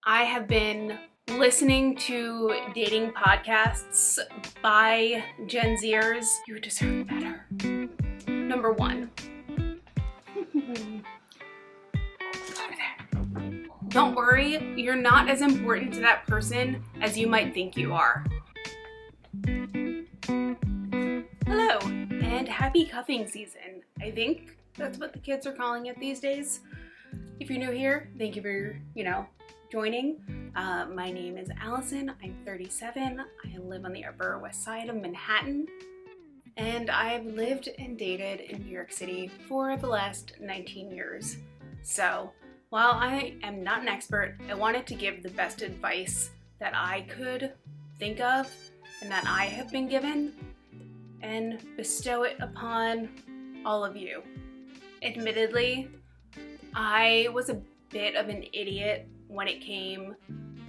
I have been listening to dating podcasts by Gen Zers. You deserve better. Number one. Don't worry, you're not as important to that person as you might think you are. Hello, and happy cuffing season. I think that's what the kids are calling it these days. If you're new here, thank you for, joining. My name is Allison. I'm 37. I live on the Upper West Side of Manhattan, and I've lived and dated in New York City for the last 19 years. So, while I am not an expert, I wanted to give the best advice that I could think of and that I have been given and bestow it upon all of you. Admittedly, I was a bit of an idiot when it came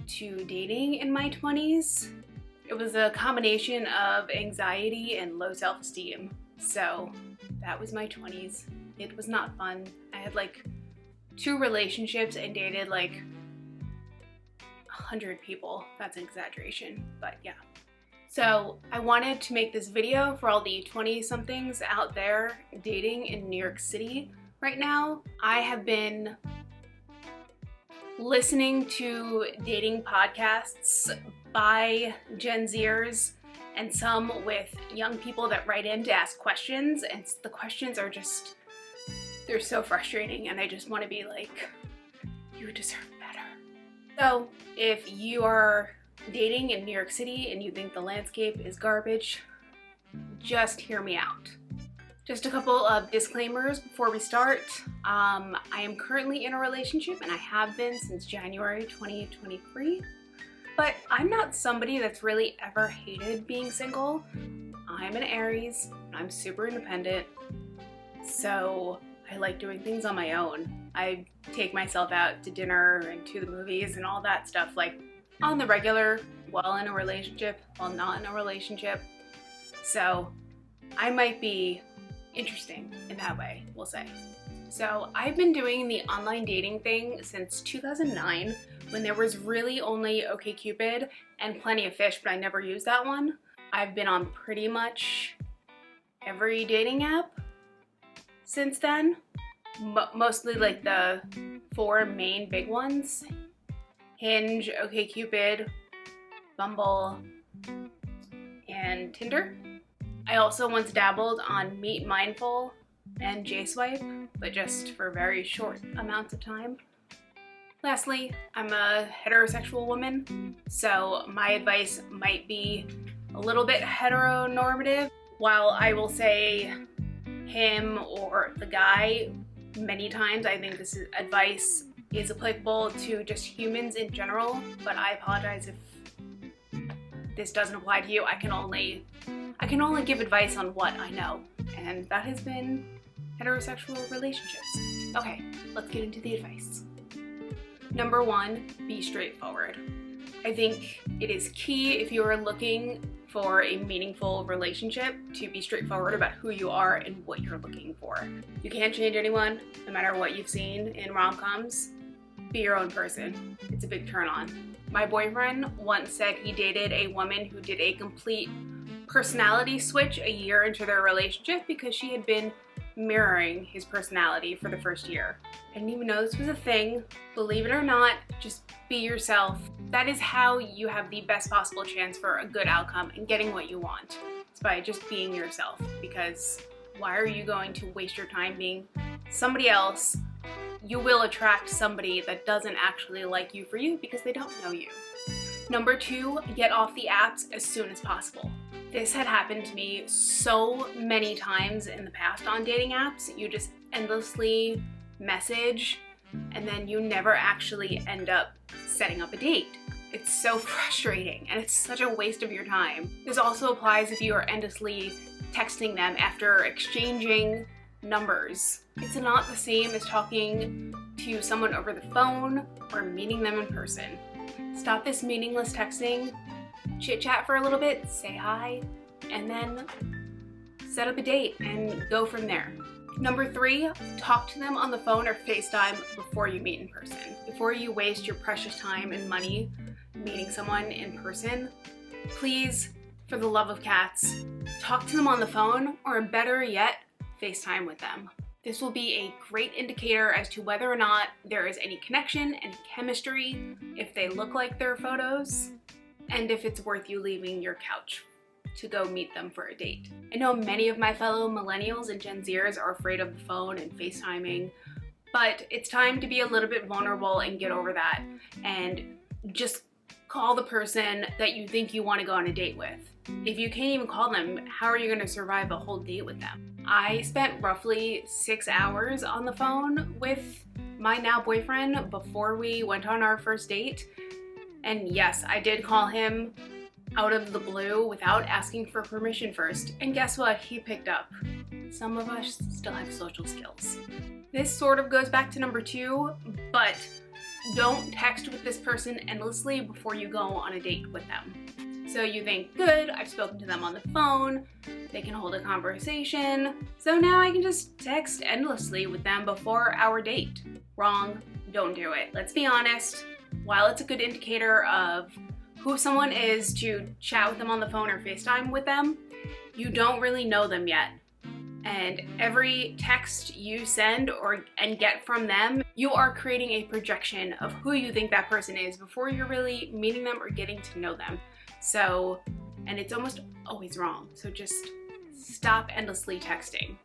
to dating in my 20s. It was a combination of anxiety and low self-esteem. So that was my 20s. It was not fun. I had 2 relationships and dated 100 people. That's an exaggeration, but yeah. So I wanted to make this video for all the 20-somethings out there dating in New York City right now. I have been listening to dating podcasts by Gen Zers and some with young people that write in to ask questions, and the questions are just, they're so frustrating, and I just want to be like, you deserve better. So if you are dating in New York City and you think the landscape is garbage, just hear me out. Just a couple of disclaimers before we start. I am currently in a relationship, and I have been since January 2023, but I'm not somebody that's really ever hated being single. I'm an Aries, I'm super independent, so I like doing things on my own. I take myself out to dinner and to the movies and all that stuff, on the regular, while in a relationship, while not in a relationship. So I might be interesting in that way, we'll say. So I've been doing the online dating thing since 2009, when there was really only OkCupid and Plenty of Fish, but I never used that one. I've been on pretty much every dating app since then. Mostly the 4 main big ones: Hinge, OkCupid, Bumble, and Tinder. I also once dabbled on Meet Mindful and JSwipe, but just for very short amounts of time. Lastly, I'm a heterosexual woman, so my advice might be a little bit heteronormative. While I will say him or the guy many times, I think this advice is applicable to just humans in general, but I apologize if this doesn't apply to you. I can only give advice on what I know, and that has been heterosexual relationships. Okay, let's get into the advice. Number 1, be straightforward. I think it is key if you are looking for a meaningful relationship to be straightforward about who you are and what you're looking for. You can't change anyone, no matter what you've seen in rom-coms. Be your own person. It's a big turn on. My boyfriend once said he dated a woman who did a complete personality switch a year into their relationship because she had been mirroring his personality for the first year. I didn't even know this was a thing. Believe it or not, just be yourself. That is how you have the best possible chance for a good outcome and getting what you want. It's by just being yourself, because why are you going to waste your time being somebody else? You will attract somebody that doesn't actually like you for you because they don't know you. Number 2, get off the apps as soon as possible. This had happened to me so many times in the past on dating apps. You just endlessly message, and then you never actually end up setting up a date. It's so frustrating, and it's such a waste of your time. This also applies if you are endlessly texting them after exchanging numbers. It's not the same as talking to someone over the phone or meeting them in person. Stop this meaningless texting, chit chat for a little bit, say hi, and then set up a date and go from there. Number 3, talk to them on the phone or FaceTime before you meet in person. Before you waste your precious time and money meeting someone in person, please, for the love of cats, talk to them on the phone, or better yet, FaceTime with them. This will be a great indicator as to whether or not there is any connection and chemistry, if they look like their photos, and if it's worth you leaving your couch to go meet them for a date. I know many of my fellow millennials and Gen Zers are afraid of the phone and FaceTiming, but it's time to be a little bit vulnerable and get over that and just call the person that you think you want to go on a date with. If you can't even call them, how are you going to survive a whole date with them? I spent roughly 6 hours on the phone with my now boyfriend before we went on our first date. And yes, I did call him out of the blue without asking for permission first. And guess what? He picked up. Some of us still have social skills. This sort of goes back to number 2, but don't text with this person endlessly before you go on a date with them. So you think, good, I've spoken to them on the phone, they can hold a conversation, so now I can just text endlessly with them before our date. Wrong, don't do it. Let's be honest, while it's a good indicator of who someone is to chat with them on the phone or FaceTime with them, you don't really know them yet. And every text you send and get from them, you are creating a projection of who you think that person is before you're really meeting them or getting to know them. So, and it's almost always wrong. So just stop endlessly texting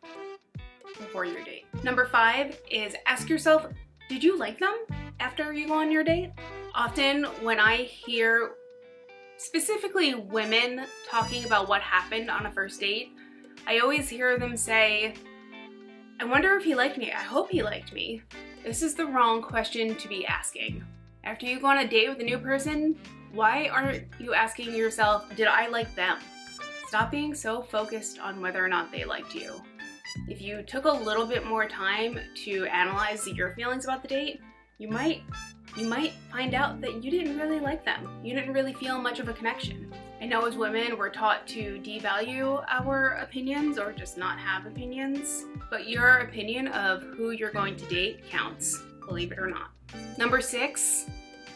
before your date. Number 5 is ask yourself, did you like them after you go on your date? Often when I hear specifically women talking about what happened on a first date, I always hear them say, I wonder if he liked me. I hope he liked me. This is the wrong question to be asking. After you go on a date with a new person, why aren't you asking yourself, did I like them? Stop being so focused on whether or not they liked you. If you took a little bit more time to analyze your feelings about the date, you might find out that you didn't really like them. You didn't really feel much of a connection. I know as women, we're taught to devalue our opinions or just not have opinions, but your opinion of who you're going to date counts, believe it or not. Number 6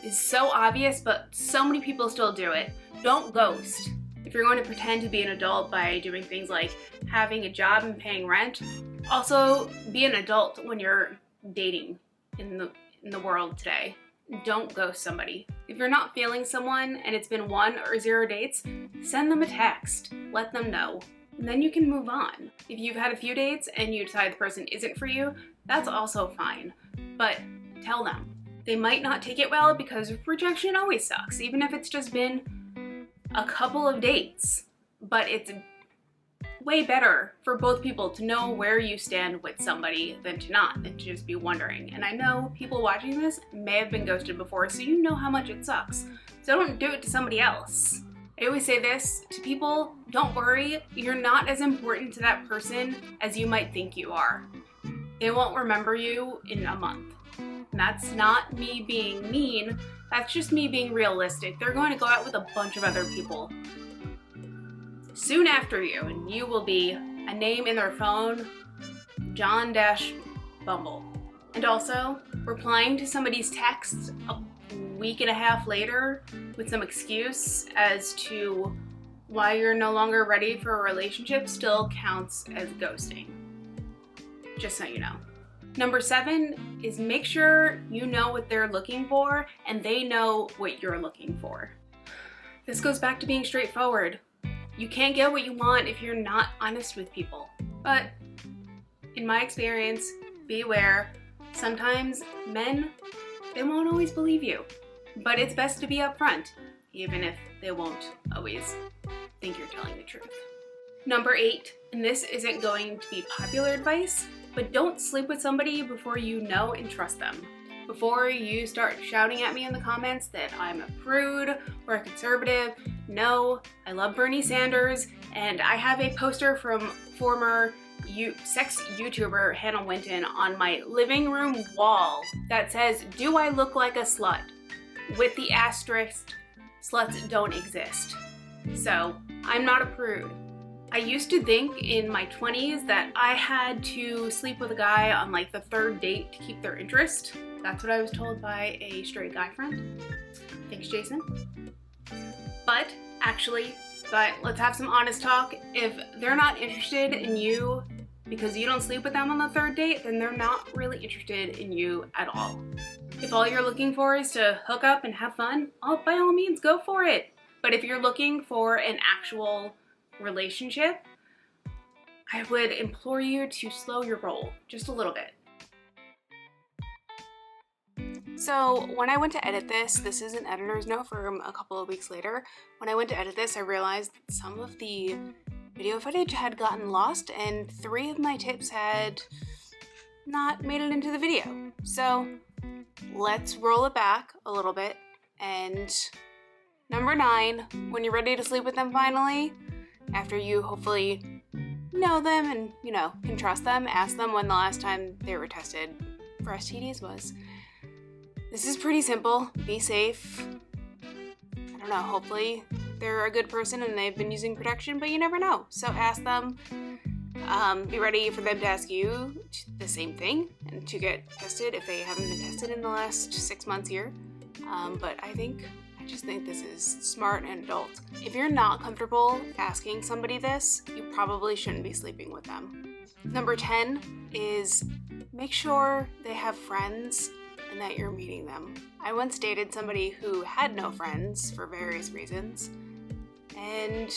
is so obvious, but so many people still do it. Don't ghost. If you're going to pretend to be an adult by doing things like having a job and paying rent, also be an adult when you're dating in the world today. Don't ghost somebody. If you're not feeling someone and it's been 1 or 0 dates, send them a text. Let them know. And then you can move on. If you've had a few dates and you decide the person isn't for you, that's also fine. But tell them. They might not take it well because rejection always sucks, even if it's just been a couple of dates. But it's way better for both people to know where you stand with somebody than to just be wondering. And I know people watching this may have been ghosted before, so you know how much it sucks. So don't do it to somebody else. I always say this to people, don't worry, you're not as important to that person as you might think you are. They won't remember you in a month. And that's not me being mean, that's just me being realistic. They're going to go out with a bunch of other people soon after you, and you will be a name in their phone, John Bumble. And also, replying to somebody's text a week and a half later with some excuse as to why you're no longer ready for a relationship still counts as ghosting. Just so you know. Number 7 is make sure you know what they're looking for and they know what you're looking for. This goes back to being straightforward. You can't get what you want if you're not honest with people. But in my experience, be aware, sometimes men, they won't always believe you. But it's best to be upfront, even if they won't always think you're telling the truth. Number 8, and this isn't going to be popular advice, but don't sleep with somebody before you know and trust them. Before you start shouting at me in the comments that I'm a prude or a conservative, no, I love Bernie Sanders, and I have a poster from former sex YouTuber Hannah Winton on my living room wall that says, "Do I look like a slut?" with the asterisk, sluts don't exist. So, I'm not a prude. I used to think in my 20s that I had to sleep with a guy on like the third date to keep their interest. That's what I was told by a straight guy friend. Thanks, Jason. But let's have some honest talk. If they're not interested in you because you don't sleep with them on the third date, then they're not really interested in you at all. If all you're looking for is to hook up and have fun, by all means, go for it. But if you're looking for an actual relationship, I would implore you to slow your roll just a little bit. So when I went to edit this is an editor's note from a couple of weeks later. When I went to edit this, I realized that some of the video footage had gotten lost and 3 of my tips had not made it into the video. So let's roll it back a little bit. And number 9, when you're ready to sleep with them finally, after you hopefully know them and, can trust them, ask them when the last time they were tested for STDs was. This is pretty simple. Be safe. I don't know, hopefully they're a good person and they've been using protection, but you never know. So ask them. Be ready for them to ask you the same thing and to get tested if they haven't been tested in the last 6 months here. But I just think this is smart and adult. If you're not comfortable asking somebody this, you probably shouldn't be sleeping with them. Number 10 is make sure they have friends and that you're meeting them. I once dated somebody who had no friends for various reasons, and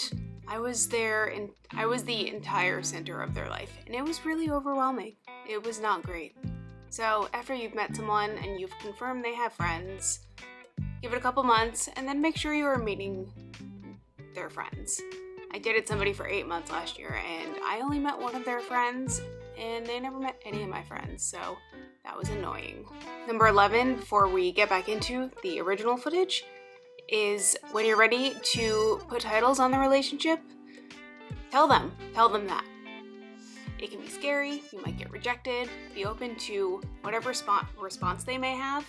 I was the entire center of their life, and it was really overwhelming. It was not great. So after you've met someone and you've confirmed they have friends, give it a couple months and then make sure you are meeting their friends. I dated somebody for 8 months last year and I only met one of their friends and they never met any of my friends, so that was annoying. Number 11, before we get back into the original footage, is when you're ready to put titles on the relationship, tell them that. It can be scary, you might get rejected, be open to whatever response they may have,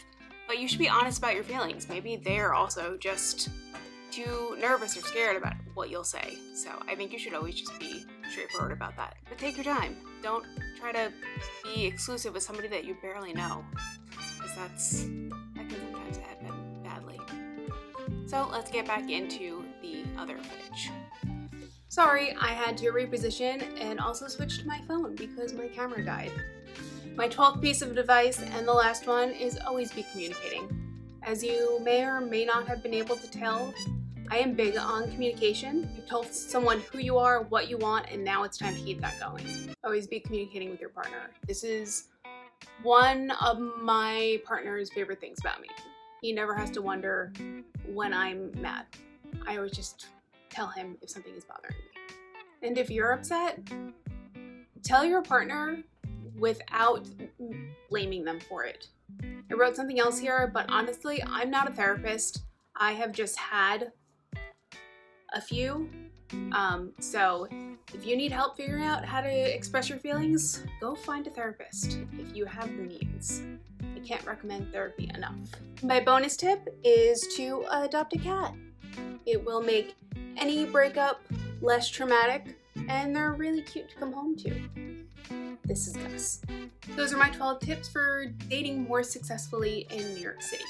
but you should be honest about your feelings. Maybe they're also just too nervous or scared about what you'll say. So I think you should always just be straightforward about that. But take your time. Don't try to be exclusive with somebody that you barely know, because that can sometimes happen badly. So let's get back into the other footage. Sorry, I had to reposition and also switch to my phone because my camera died. My 12th piece of advice, and the last one, is always be communicating. As you may or may not have been able to tell, I am big on communication. You've told someone who you are, what you want, and now it's time to keep that going. Always be communicating with your partner. This is one of my partner's favorite things about me. He never has to wonder when I'm mad. I always just tell him if something is bothering me. And if you're upset, tell your partner without blaming them for it. I wrote something else here, but honestly, I'm not a therapist. I have just had a few. So if you need help figuring out how to express your feelings, go find a therapist if you have the means. I can't recommend therapy enough. My bonus tip is to adopt a cat. It will make any breakup less traumatic, and they're really cute to come home to. This is Gus. Those are my 12 tips for dating more successfully in New York City.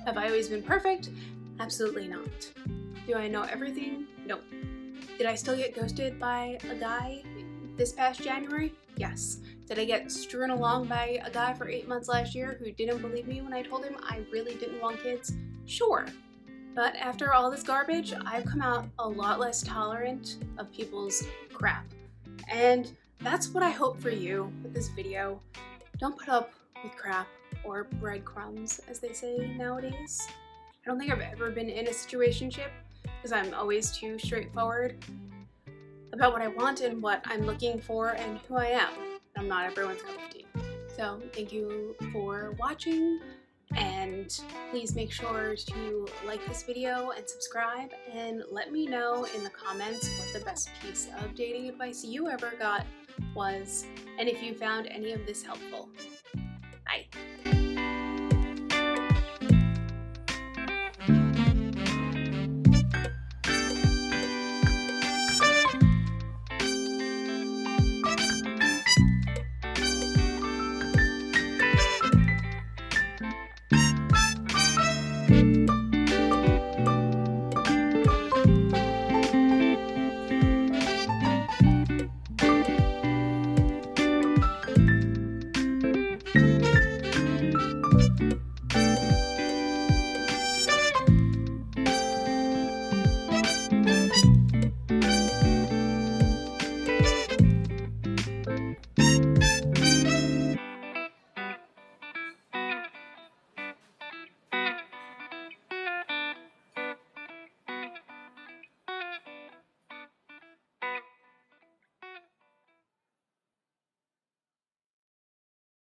Have I always been perfect? Absolutely not. Do I know everything? Nope. Did I still get ghosted by a guy this past January? Yes. Did I get strewn along by a guy for 8 months last year who didn't believe me when I told him I really didn't want kids? Sure. But after all this garbage, I've come out a lot less tolerant of people's crap. And that's what I hope for you with this video. Don't put up with crap or breadcrumbs, as they say nowadays. I don't think I've ever been in a situationship because I'm always too straightforward about what I want and what I'm looking for and who I am. I'm not everyone's cup of tea. So thank you for watching, and please make sure to like this video and subscribe, and let me know in the comments what the best piece of dating advice you ever got was, and if you found any of this helpful. Bye.